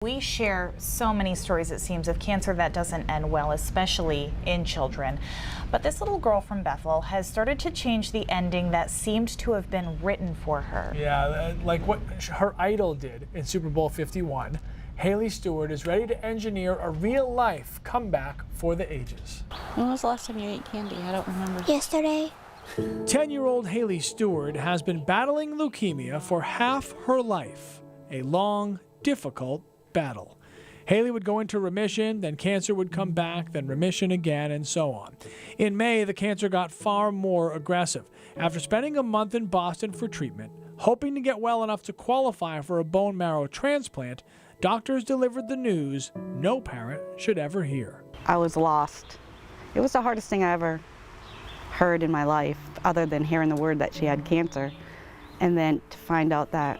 We share so many stories, it seems, of cancer that doesn't end well, especially in children. But this little girl from Bethel has started to change the ending that seemed to have been written for her. Yeah, like what her idol did in Super Bowl 51. Haley Stewart is ready to engineer a real-life comeback for the ages. When was the last time you ate candy? I don't remember. Yesterday. 10-year-old Haley Stewart has been battling leukemia for half her life. A long, difficult battle. Haley would go into remission, then cancer would come back, then remission again, and so on. In May, the cancer got far more aggressive. After spending a month in Boston for treatment, hoping to get well enough to qualify for a bone marrow transplant, doctors delivered the news no parent should ever hear. I was lost. It was the hardest thing I ever heard in my life, other than hearing the word that she had cancer, and then to find out that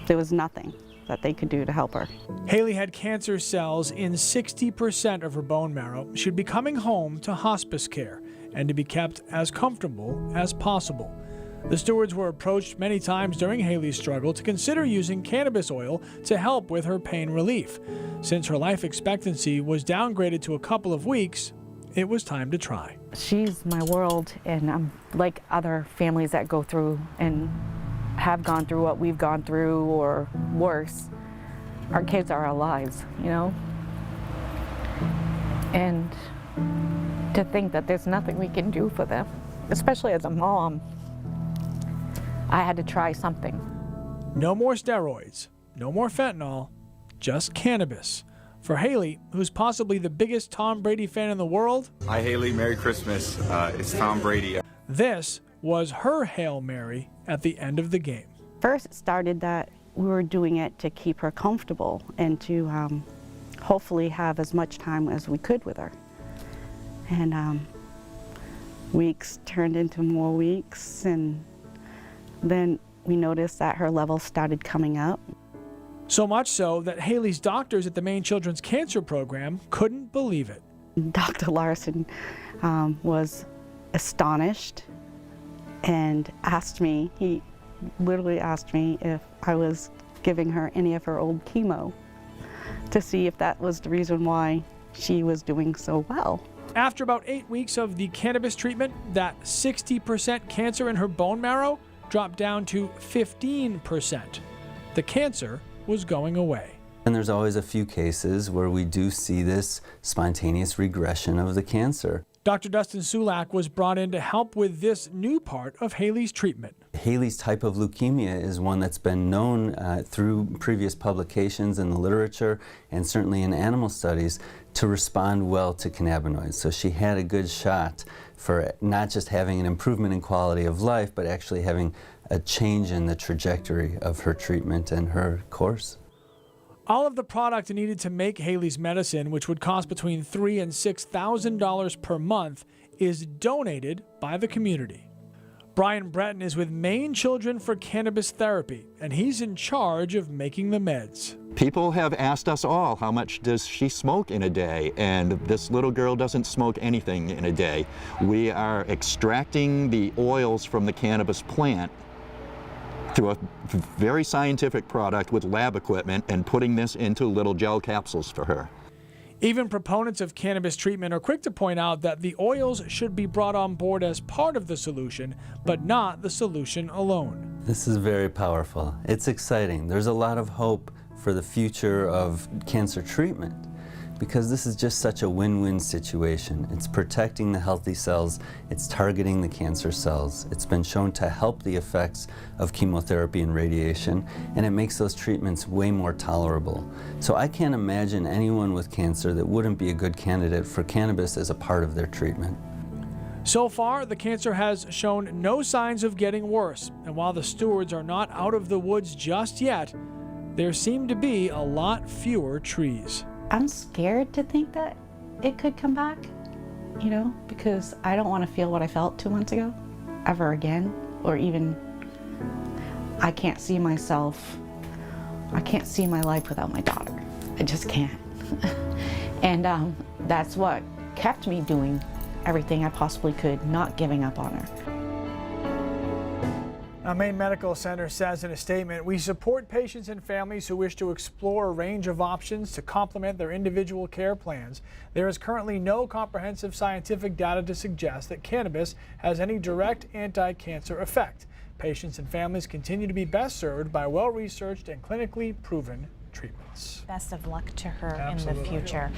there was nothing that they could do to help her. Haley had cancer cells in 60% of her bone marrow. She'd be coming home to hospice care and to be kept as comfortable as possible. The Stewarts were approached many times during Haley's struggle to consider using cannabis oil to help with her pain relief. Since her life expectancy was downgraded to a couple of weeks, it was time to try. She's my world, and I'm like other families that go through and have gone through what we've gone through or worse. Our kids are our lives, you know? And to think that there's nothing we can do for them, especially as a mom, I had to try something. No more steroids, no more fentanyl, just cannabis. For Haley, who's possibly the biggest Tom Brady fan in the world. Hi Haley, Merry Christmas. It's Tom Brady. This was her Hail Mary at the end of the game. First it started that we were doing it to keep her comfortable and to hopefully have as much time as we could with her. And weeks turned into more weeks, and then we noticed that her levels started coming up. So much so that Haley's doctors at the Maine Children's Cancer Program couldn't believe it. Dr. Larson was astonished and asked me, he literally asked me if I was giving her any of her old chemo to see if that was the reason why she was doing so well. After about 8 weeks of the cannabis treatment, that 60% cancer in her bone marrow dropped down to 15%. The cancer was going away. And there's always a few cases where we do see this spontaneous regression of the cancer. Dr. Dustin Sulak was brought in to help with this new part of Haley's treatment. Haley's type of leukemia is one that's been known through previous publications in the literature and certainly in animal studies to respond well to cannabinoids. So she had a good shot for not just having an improvement in quality of life, but actually having a change in the trajectory of her treatment and her course. All of the product needed to make Haley's medicine, which would cost between $3,000 and $6,000 per month, is donated by the community. Brian Breton is with Maine Children for Cannabis Therapy, and he's in charge of making the meds. People have asked us all, how much does she smoke in a day? And this little girl doesn't smoke anything in a day. We are extracting the oils from the cannabis plant through a very scientific product with lab equipment and putting this into little gel capsules for her. Even proponents of cannabis treatment are quick to point out that the oils should be brought on board as part of the solution, but not the solution alone. This is very powerful. It's exciting. There's a lot of hope for the future of cancer treatment because this is just such a win-win situation. It's protecting the healthy cells, it's targeting the cancer cells. It's been shown to help the effects of chemotherapy and radiation, and it makes those treatments way more tolerable. So I can't imagine anyone with cancer that wouldn't be a good candidate for cannabis as a part of their treatment. So far, the cancer has shown no signs of getting worse, and while the Stewarts are not out of the woods just yet, there seem to be a lot fewer trees. I'm scared to think that it could come back, you know, because I don't want to feel what I felt 2 months ago ever again, or even I can't see myself, I can't see my life without my daughter. I just can't. And that's what kept me doing everything I possibly could, not giving up on her. Now, Maine Medical Center says in a statement, we support patients and families who wish to explore a range of options to complement their individual care plans. There is currently no comprehensive scientific data to suggest that cannabis has any direct anti-cancer effect. Patients and families continue to be best served by well-researched and clinically proven treatments. Best of luck to her in Absolutely. the future.